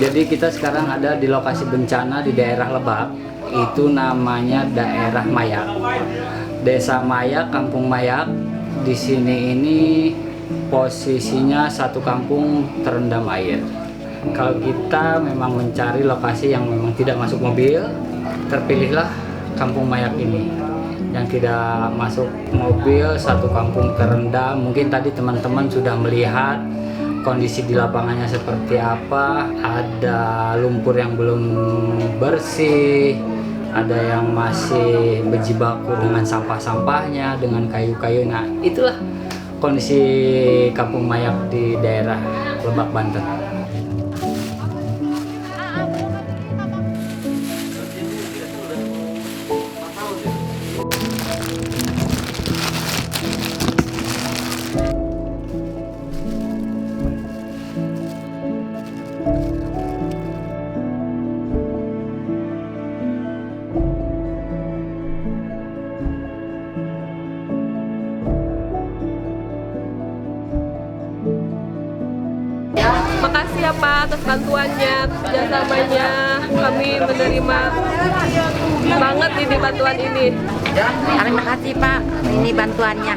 Jadi kita sekarang ada di lokasi bencana di daerah Lebak, itu namanya daerah Mayak, Desa Mayak, Kampung Mayak. Di sini ini posisinya satu kampung terendam air. Kalau kita memang mencari lokasi yang memang tidak masuk mobil, terpilihlah Kampung Mayak ini. Yang tidak masuk mobil, satu kampung terendam. Mungkin tadi teman-teman sudah melihat kondisi di lapangannya seperti apa. Ada lumpur yang belum bersih, ada yang masih berjibaku dengan sampah-sampahnya, dengan kayu-kayu. Nah, itulah kondisi Kampung Mayak di daerah Lebak, Banten. Makasih ya Pak atas bantuannya, kerjasamanya. Kami menerima banget ini bantuan ini. Terima kasih Pak, ini bantuannya.